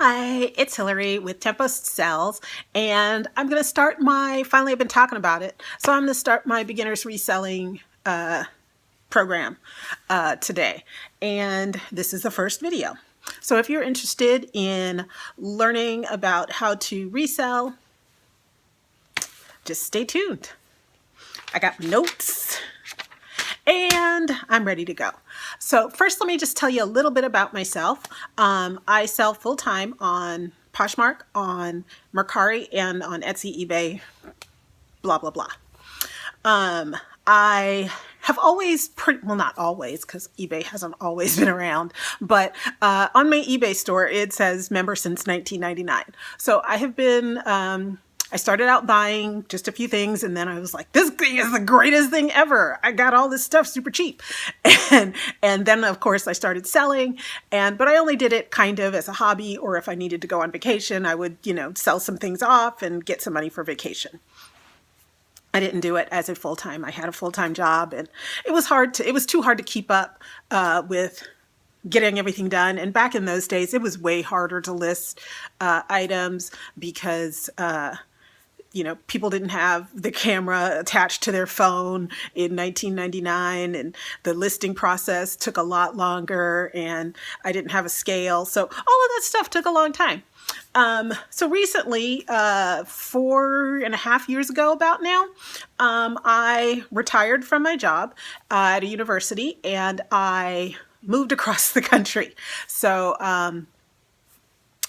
Hi, it's Hillary with Tempost Sells, and I'm going to start finally I've been talking about it, so I'm going to start my beginner's reselling program today, and this is the first video. So if you're interested in learning about how to resell, just stay tuned. I got notes and I'm ready to go. So first, let me just tell you a little bit about myself. I sell full-time on Poshmark, on Mercari, and on Etsy, eBay, blah, blah, blah. I have always, well, not always, because eBay hasn't always been around, but on my eBay store, it says member since 1999. So I have been, I started out buying just a few things, and then I was like, this thing is the greatest thing ever. I got all this stuff super cheap. And then, of course, I started selling, but I only did it kind of as a hobby, or if I needed to go on vacation, I would, sell some things off and get some money for vacation. I didn't do it as a full-time. I had a full-time job, and it was too hard to keep up with getting everything done. And back in those days, it was way harder to list items because people didn't have the camera attached to their phone in 1999, and the listing process took a lot longer, and I didn't have a scale. So all of that stuff took a long time. So recently, 4.5 years ago about now, I retired from my job at a university, and I moved across the country. So,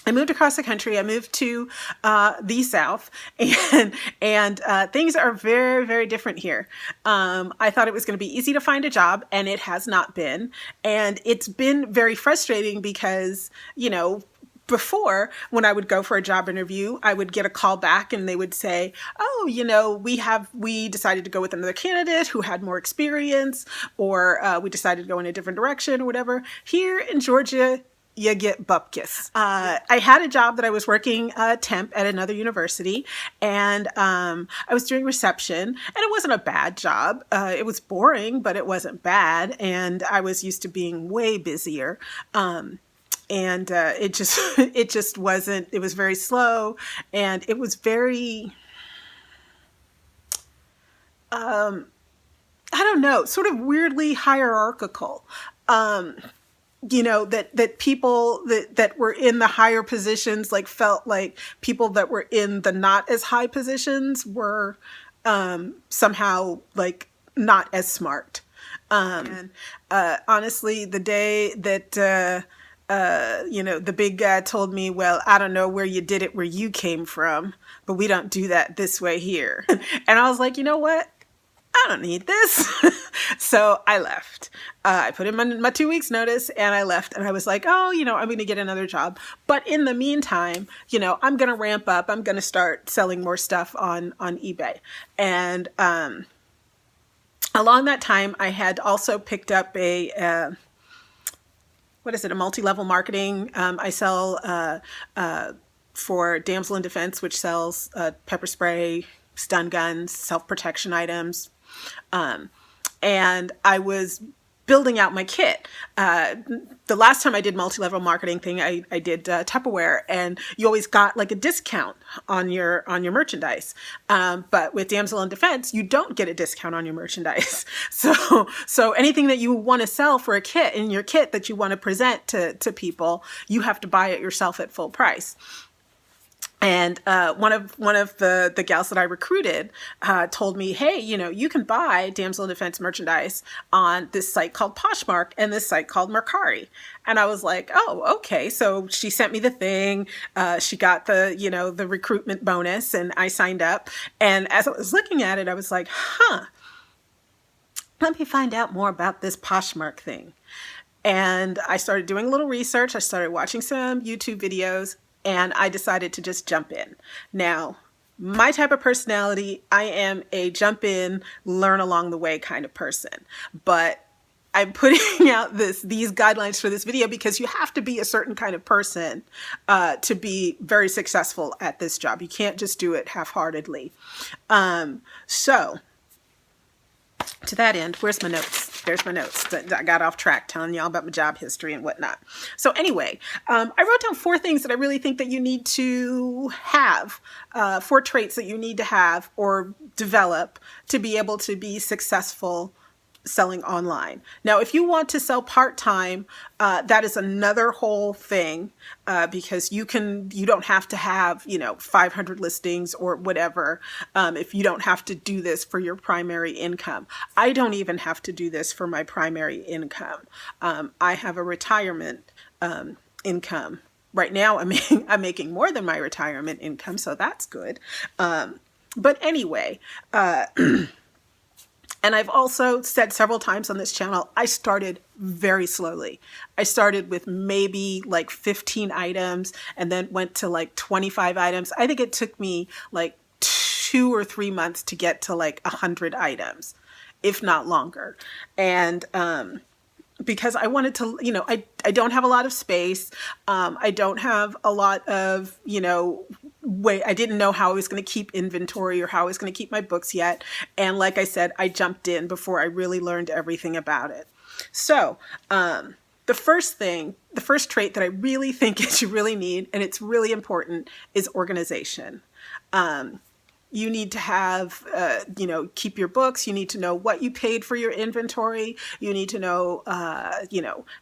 I moved across the country. I moved to the South, and things are very, very different here. I thought it was going to be easy to find a job, and it has not been. And it's been very frustrating because, before, when I would go for a job interview, I would get a call back and they would say, oh, we decided to go with another candidate who had more experience, or we decided to go in a different direction or whatever. Here in Georgia, you get bupkis. I had a job that I was working temp at another university, and I was doing reception, and it wasn't a bad job. It was boring, but it wasn't bad, and I was used to being way busier. And it just wasn't, it was very slow, and it was very, I don't know, sort of weirdly hierarchical. That people that were in the higher positions felt like people that were in the not as high positions were somehow not as smart. And honestly, the day that the big guy told me, well, I don't know where you did it where you came from, but we don't do that this way here. And I was like, you know what? I don't need this. So I left. I put in my 2 weeks notice, and I left, and I was like, oh, I'm going to get another job. But in the meantime, I'm going to ramp up. I'm going to start selling more stuff on eBay. And along that time, I had also picked up a multi-level marketing. I sell for Damsel in Defense, which sells pepper spray, stun guns, self-protection items. And I was building out my kit. The last time I did multi-level marketing thing, I did Tupperware, and you always got a discount on your merchandise. But with Damsel in Defense, you don't get a discount on your merchandise. So anything that you want to sell for a kit in your kit that you want to present to people, you have to buy it yourself at full price. And one of the gals that I recruited told me, hey, you can buy Damsel in Defense merchandise on this site called Poshmark and this site called Mercari. And I was like, oh, okay. So she sent me the thing. She got the recruitment bonus, and I signed up. And as I was looking at it, I was like, let me find out more about this Poshmark thing. And I started doing a little research. I started watching some YouTube videos, and I decided to just jump in. Now, my type of personality, I am a jump in, learn along the way kind of person. But I'm putting out these guidelines for this video because you have to be a certain kind of person to be very successful at this job. You can't just do it half-heartedly. So to that end, where's my notes? There's my notes. I got off track telling y'all about my job history and whatnot. So anyway, I wrote down 4 things that I really think that you need to have, 4 traits that you need to have or develop to be able to be successful selling online. Now, if you want to sell part-time, that is another whole thing, because you don't have to have, 500 listings or whatever, if you don't have to do this for your primary income. I don't even have to do this for my primary income. I have a retirement income. Right now, I'm making more than my retirement income, so that's good. But anyway, and I've also said several times on this channel, I started very slowly. I started with maybe like 15 items and then went to like 25 items. I think it took me like 2 or 3 months to get to like 100 items, if not longer. And because I wanted to, I don't have a lot of space. I don't have a lot of, I didn't know how I was going to keep inventory or how I was going to keep my books yet. And like I said, I jumped in before I really learned everything about it. So, the first trait that I really think that you really need, and it's really important, is organization. You need to have, keep your books. You need to know what you paid for your inventory. You need to know,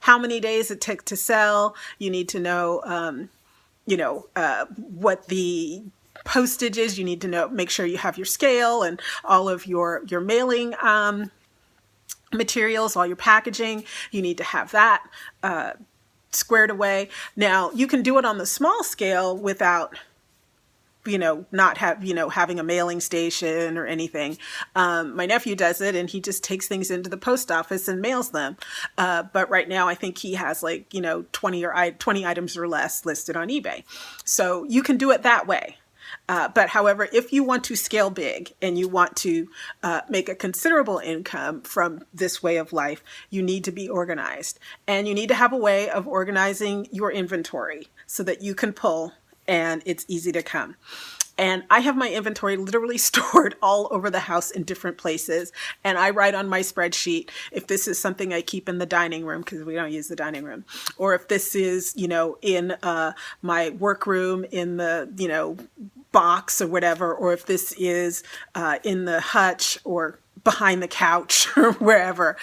how many days it took to sell. You need to know, what the postage is. You need to make sure you have your scale and all of your mailing materials, all your packaging. You need to have that squared away. Now, you can do it on the small scale without not having a mailing station or anything. My nephew does it, and he just takes things into the post office and mails them. But right now I think he has 20 items or less listed on eBay. So you can do it that way. But however, if you want to scale big and you want to make a considerable income from this way of life, you need to be organized, and you need to have a way of organizing your inventory so that you can pull and it's easy to come. And I have my inventory literally stored all over the house in different places. And I write on my spreadsheet if this is something I keep in the dining room, because we don't use the dining room, or if this is, in my workroom in the, box or whatever, or if this is in the hutch or behind the couch or wherever.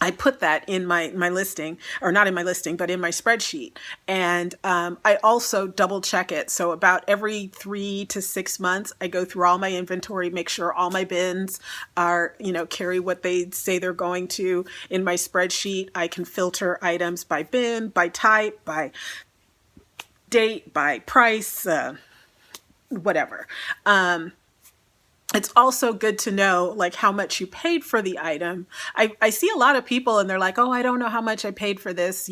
I put that in my listing, or not in my listing, but in my spreadsheet. And I also double check it. So about every 3 to 6 months, I go through all my inventory, make sure all my bins are, carry what they say they're going to. In my spreadsheet, I can filter items by bin, by type, by date, by price, whatever. It's also good to know how much you paid for the item. I see a lot of people and they're like, oh, I don't know how much I paid for this.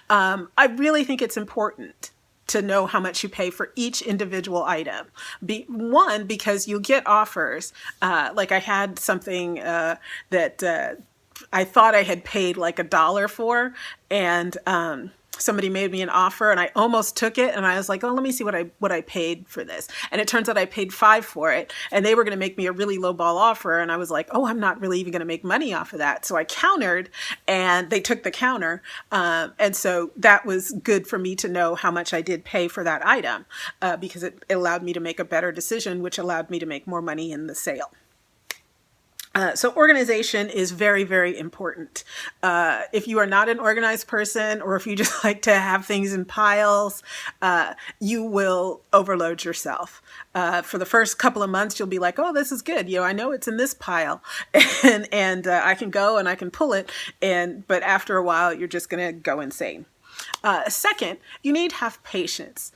I really think it's important to know how much you pay for each individual item. Because you get offers. I had something that I thought I had paid $1 for, and somebody made me an offer and I almost took it, and I was like, oh, let me see what I paid for this. And it turns out I paid $5 for it, and they were going to make me a really low ball offer. And I was like, oh, I'm not really even going to make money off of that. So I countered, and they took the counter. And so that was good for me to know how much I did pay for that item, because it allowed me to make a better decision, which allowed me to make more money in the sale. So organization is very, very important. If you are not an organized person, or if you just like to have things in piles, you will overload yourself. For the first couple of months, you'll be like, oh, this is good. I know it's in this pile and I can go and I can pull it. But after a while, you're just going to go insane. Second, you need to have patience.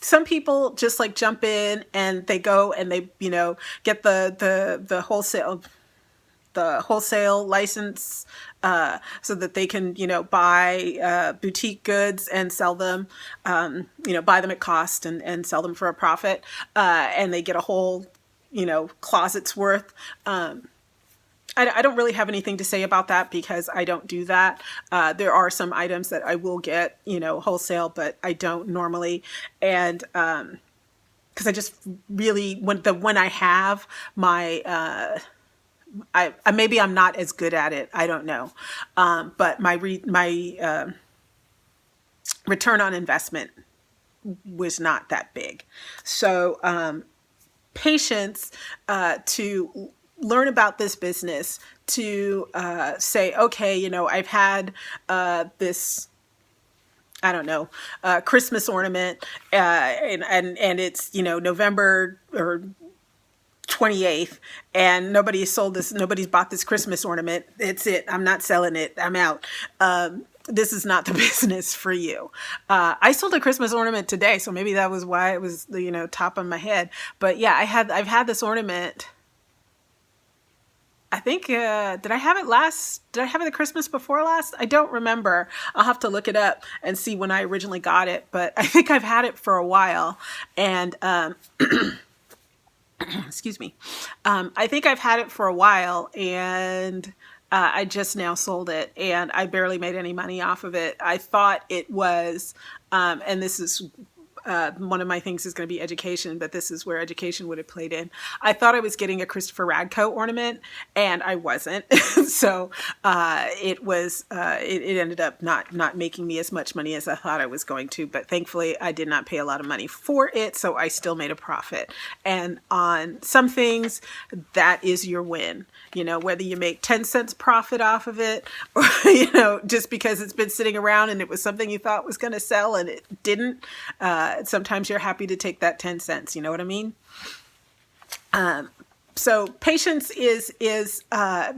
Some people just jump in and they go and they, get the wholesale license, so that they can, buy boutique goods and sell them, buy them at cost and sell them for a profit. And they get a whole, closet's worth. I don't really have anything to say about that because I don't do that. There are some items that I will get, wholesale, but I don't normally. And because I just really, when I have my, maybe I'm not as good at it. I don't know. But my return on investment was not that big. So, patience to learn about this business, to say, okay, I've had this, I don't know, Christmas ornament, and it's, November or 28th, and nobody's bought this Christmas ornament. It's it. I'm not selling it. I'm out. This is not the business for you. I sold a Christmas ornament today, so maybe that was why it was, top of my head. But yeah, I've had this ornament. I think, did I have it the Christmas before last? I don't remember. I'll have to look it up and see when I originally got it, but I think I've had it for a while. And, excuse me. I think I've had it for a while, and I just now sold it, and I barely made any money off of it. I thought it was, and this is one of my things is going to be education, but this is where education would have played in. I thought I was getting a Christopher Radko ornament, and I wasn't. So it ended up not making me as much money as I thought I was going to. But thankfully, I did not pay a lot of money for it, so I still made a profit. And on some things, that is your win. Whether you make 10 cents profit off of it, or, just because it's been sitting around and it was something you thought was going to sell and it didn't. Sometimes you're happy to take that 10 cents. You know what I mean? So patience is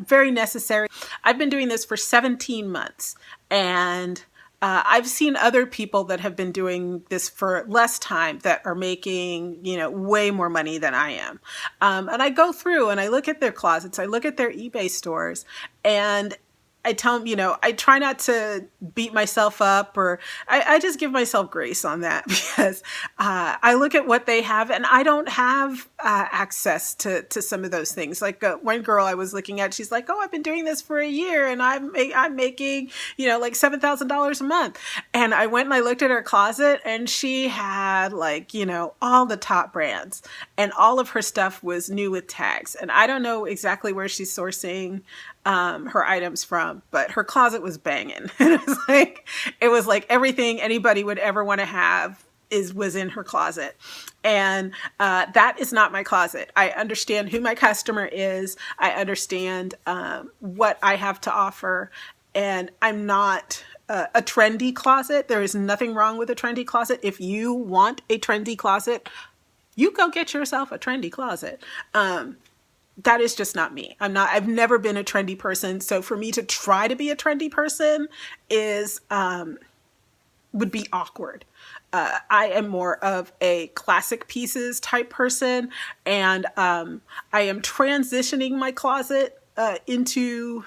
very necessary. I've been doing this for 17 months, and I've seen other people that have been doing this for less time that are making, way more money than I am. And I go through and I look at their closets, I look at their eBay stores, and I tell them, I try not to beat myself up, or I just give myself grace on that, because I look at what they have and I don't have access to some of those things. Like one girl I was looking at, she's like, oh, I've been doing this for a year and I'm making, like $7,000 a month. And I went and I looked at her closet, and she had all the top brands, and all of her stuff was new with tags. And I don't know exactly where she's sourcing her items from, but her closet was banging. And it was like everything anybody would ever want to have was in her closet. And that is not my closet. I understand who my customer is. I understand what I have to offer. And I'm not a trendy closet. There is nothing wrong with a trendy closet. If you want a trendy closet, you go get yourself a trendy closet. That is just not me. I've never been a trendy person. So for me to try to be a trendy person would be awkward. I am more of a classic pieces type person, and I am transitioning my closet into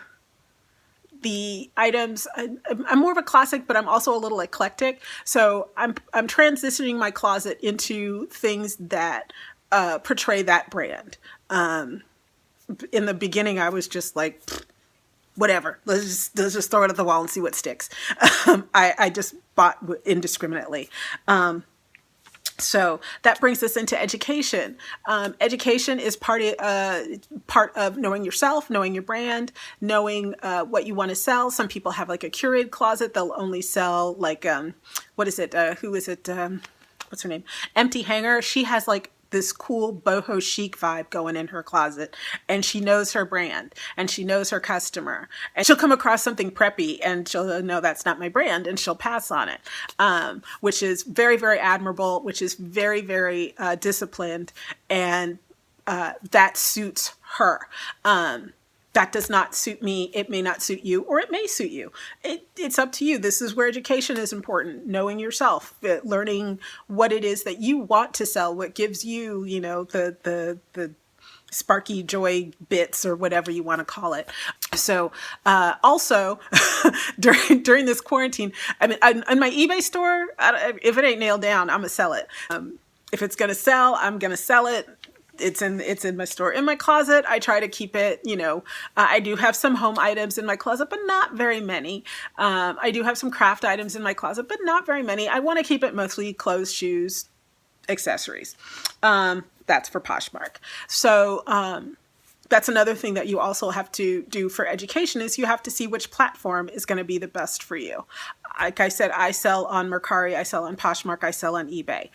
the items. I'm more of a classic, but I'm also a little eclectic. So I'm transitioning my closet into things that portray that brand. In the beginning, I was just like, whatever, let's just throw it at the wall and see what sticks. I just bought indiscriminately. So that brings us into education. Education is part of knowing yourself, knowing your brand, knowing what you want to sell. Some people have like a curated closet. They'll only sell what is it? Who is it? What's her name? Empty Hanger. She has this cool boho chic vibe going in her closet, and she knows her brand and she knows her customer, and she'll come across something preppy and she'll know that's not my brand, and she'll pass on it, which is very, very admirable, which is very, very disciplined, and that suits her. That does not suit me. It may not suit you, or it may suit you. It's up to you. This is where education is important. Knowing yourself, learning what it is that you want to sell, what gives you, the sparky joy bits, or whatever you want to call it. So also during this quarantine, in my eBay store, if it ain't nailed down, I'm gonna sell it. If it's gonna sell, I'm gonna sell it. It's in my store. In my closet, I try to keep it, I do have some home items in my closet, but not very many. I do have some craft items in my closet, but not very many. I want to keep it mostly clothes, shoes, accessories. That's for Poshmark. So that's another thing that you also have to do for education is you have to see which platform is going to be the best for you. Like I said, I sell on Mercari, I sell on Poshmark, I sell on eBay.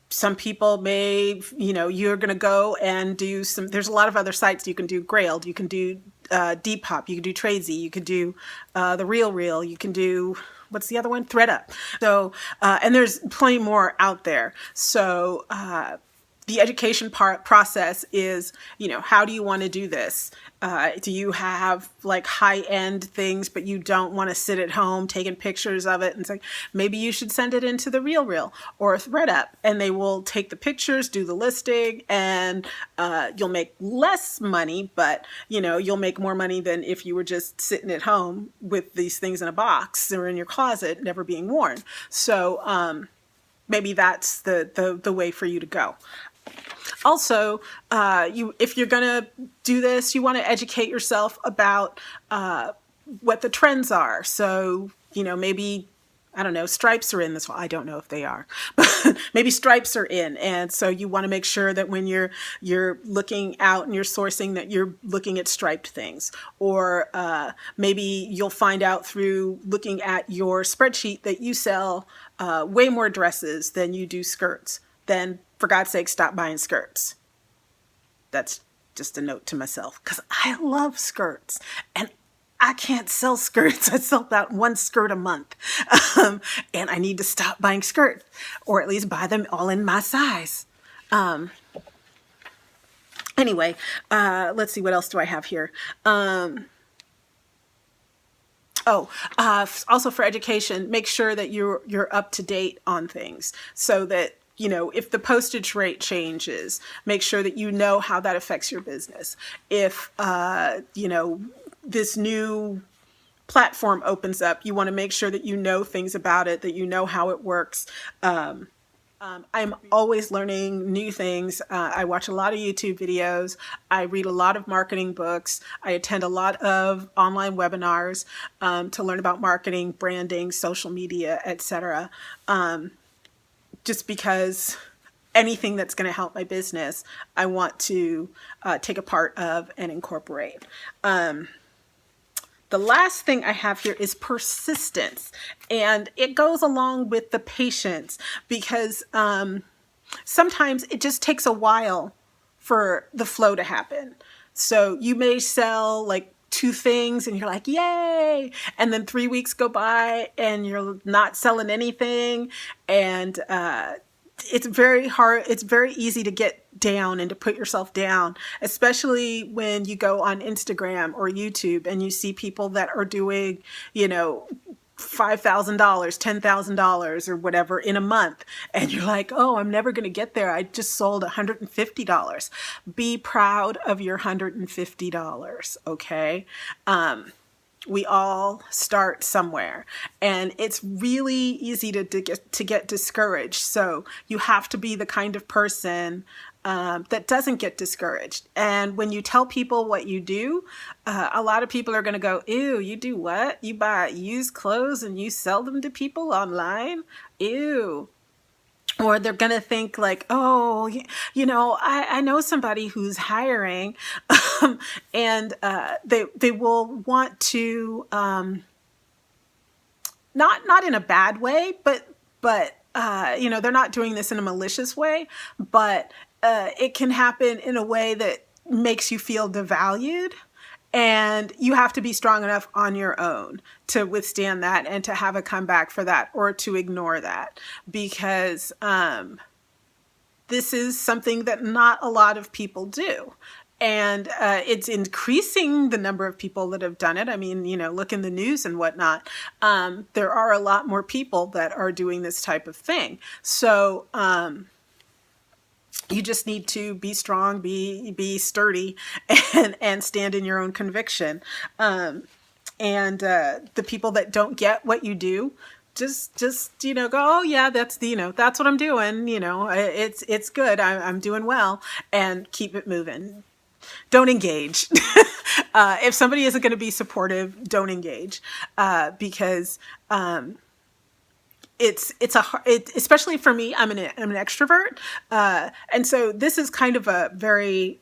Some people may, you're going to go and do there's a lot of other sites you can do. Grailed, you can do Depop, you can do Tradesy, you can do the Real, you can do, what's the other one? ThreadUp. So, and there's plenty more out there. So, the education process is, how do you want to do this? Do you have like high-end things, but you don't want to sit at home taking pictures of it and say, maybe you should send it into the Real or ThreadUp, and they will take the pictures, do the listing, and you'll make less money, but you'll make more money than if you were just sitting at home with these things in a box or in your closet, never being worn. So maybe that's the way for you to go. Also, if you're going to do this, you want to educate yourself about what the trends are. So, maybe, I don't know, stripes are in this. Well, I don't know if they are, but maybe stripes are in. And so you want to make sure that when you're looking out and you're sourcing, that you're looking at striped things. Or maybe you'll find out through looking at your spreadsheet that you sell way more dresses than you do skirts. Then, for God's sake, stop buying skirts. That's just a note to myself, because I love skirts and I can't sell skirts. I sell about one skirt a month. And I need to stop buying skirts, or at least buy them all in my size. Anyway, let's see, what else do I have here? Also for education, make sure that you're up to date on things, so that if the postage rate changes, make sure that you know how that affects your business. If, this new platform opens up, you want to make sure that you know things about it, that you know how it works. I'm always learning new things. I watch a lot of YouTube videos. I read a lot of marketing books. I attend a lot of online webinars to learn about marketing, branding, social media, etc. Just because anything that's going to help my business, I want to take a part of and incorporate. The last thing I have here is persistence, and it goes along with the patience, because sometimes it just takes a while for the flow to happen. So you may sell like 2 things and you're like, yay. And then 3 weeks go by and you're not selling anything. And it's very hard. It's very easy to get down and to put yourself down, especially when you go on Instagram or YouTube and you see people that are doing, $5,000, $10,000 or whatever in a month. And you're like, oh, I'm never going to get there. I just sold $150. Be proud of your $150. Okay. We all start somewhere, and it's really easy to get discouraged. So you have to be the kind of person that doesn't get discouraged. And when you tell people what you do, a lot of people are going to go, ew, you do what? You buy used clothes and you sell them to people online? Ew. Or they're going to think like, oh, I know somebody who's hiring, and they will want to, not in a bad way, but they're not doing this in a malicious way, but it can happen in a way that makes you feel devalued. And you have to be strong enough on your own to withstand that and to have a comeback for that, or to ignore that, because this is something that not a lot of people do. And it's increasing the number of people that have done it. I mean, look in the news and whatnot. There are a lot more people that are doing this type of thing. So you just need to be strong, be sturdy, and stand in your own conviction. And the people that don't get what you do, just go, oh yeah, that's that's what I'm doing. It's good. I'm doing well, and keep it moving. Don't engage. If somebody isn't going to be supportive, don't engage, because especially for me, I'm an extrovert, and so this is kind of a very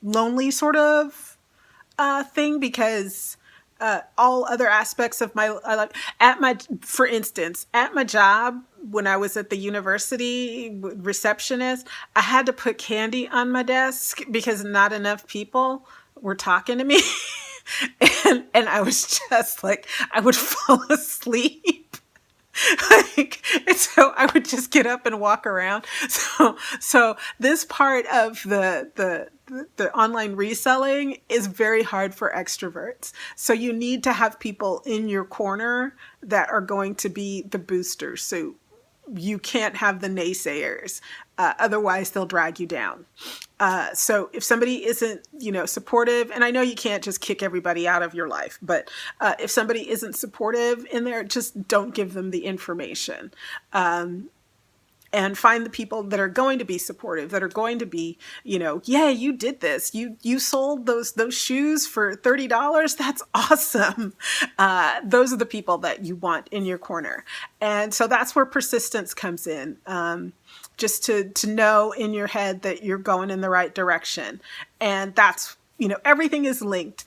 lonely sort of thing, because all other aspects of my life, for instance, at my job when I was at the university receptionist, I had to put candy on my desk because not enough people were talking to me. And I was just like, I would fall asleep. And so I would just get up and walk around. So this part of the online reselling is very hard for extroverts. So you need to have people in your corner that are going to be the boosters. So you can't have the naysayers. Otherwise, they'll drag you down. So if somebody isn't, supportive, and I know you can't just kick everybody out of your life, but if somebody isn't supportive in there, just don't give them the information. And find the people that are going to be supportive, that are going to be, yeah, you did this. You sold those shoes for $30. That's awesome. Those are the people that you want in your corner. And so that's where persistence comes in. Just to know in your head that you're going in the right direction. And that's, everything is linked.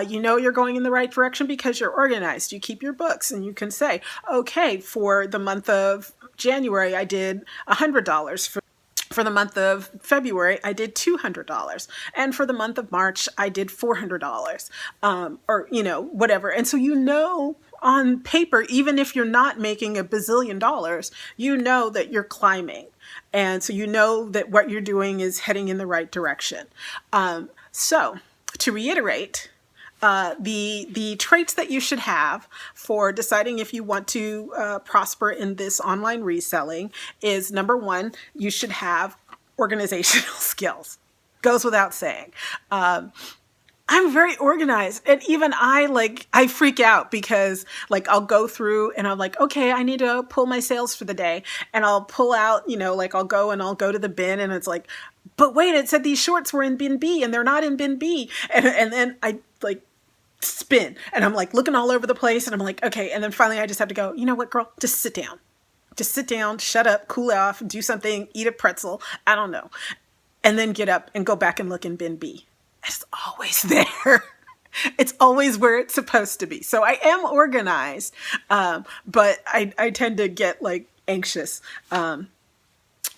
You're going in the right direction because you're organized. You keep your books and you can say, okay, for the month of January, I did $100. For the month of February, I did $200. And for the month of March, I did $400. Or, whatever. And so, on paper, even if you're not making $1 bazillion, that you're climbing. And so that what you're doing is heading in the right direction. So to reiterate, the traits that you should have for deciding if you want to prosper in this online reselling is, number one, you should have organizational skills. Goes without saying. I'm very organized, and even I freak out because I'll go through and I'm like, okay, I need to pull my sales for the day, and I'll pull out, I'll go to the bin, and it's like, but wait, it said these shorts were in bin B and they're not in bin B, and then I spin, and I'm looking all over the place, and I'm like, okay, and then finally I just have to go, you know what, girl, just sit down, shut up, cool off, do something, eat a pretzel, I don't know, and then get up and go back and look in bin B. It's always there. It's always where it's supposed to be. So I am organized, but I tend to get anxious.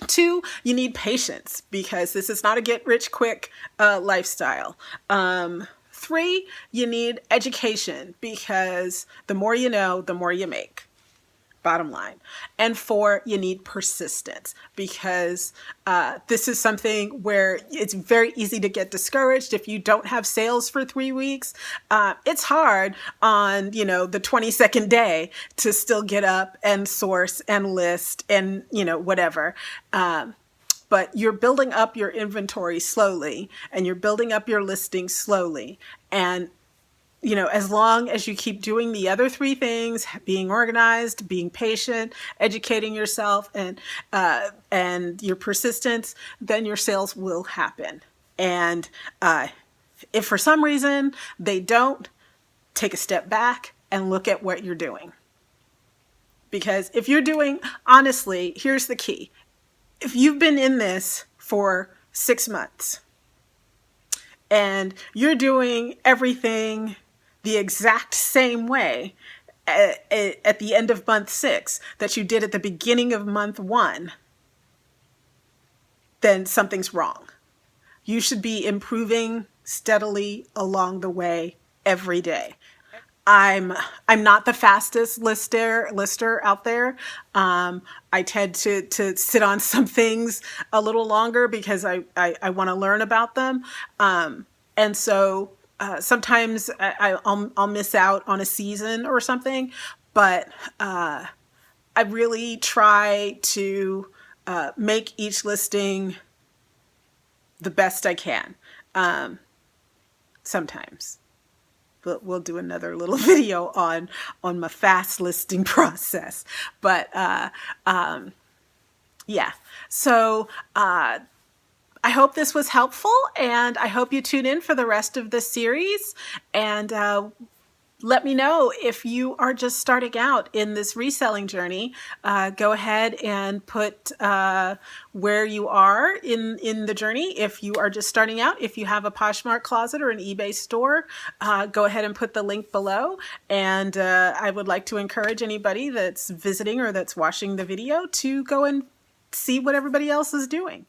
Two, you need patience because this is not a get rich quick lifestyle. Three, you need education because the more you know, the more you make. Bottom line. And four, you need persistence because this is something where it's very easy to get discouraged if you don't have sales for 3 weeks. It's hard on, the 22nd day to still get up and source and list and, whatever. But you're building up your inventory slowly and you're building up your listing slowly. And as long as you keep doing the other three things, being organized, being patient, educating yourself, and your persistence, then your sales will happen. And if for some reason they don't, take a step back and look at what you're doing. Because if you're doing, honestly, here's the key. If you've been in this for 6 months and you're doing everything the exact same way at the end of month 6 that you did at the beginning of month 1, then something's wrong. You should be improving steadily along the way every day. I'm not the fastest lister out there. I tend to sit on some things a little longer because I want to learn about them. And so sometimes I'll miss out on a season or something, but I really try to make each listing the best I can. Sometimes. But we'll do another little video on my fast listing process. But yeah, so I hope this was helpful, and I hope you tune in for the rest of the series. And Let me know if you are just starting out in this reselling journey. Go ahead and put where you are in the journey. If you are just starting out, if you have a Poshmark closet or an eBay store, go ahead and put the link below. And I would like to encourage anybody that's visiting or that's watching the video to go and see what everybody else is doing.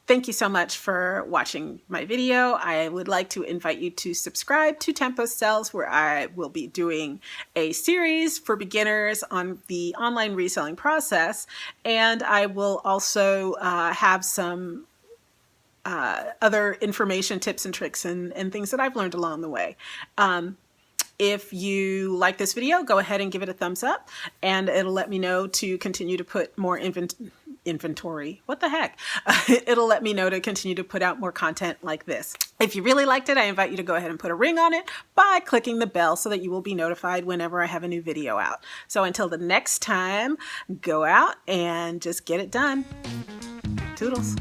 Thank you so much for watching my video. I would like to invite you to subscribe to Tempost Sells, where I will be doing a series for beginners on the online reselling process. And I will also have some other information, tips and tricks and things that I've learned along the way. If you like this video, go ahead and give it a thumbs up, and it'll let me know to continue to put more inventory. What the heck? It'll let me know to continue to put out more content like this. If you really liked it, I invite you to go ahead and put a ring on it by clicking the bell so that you will be notified whenever I have a new video out. So until the next time, go out and just get it done. Toodles.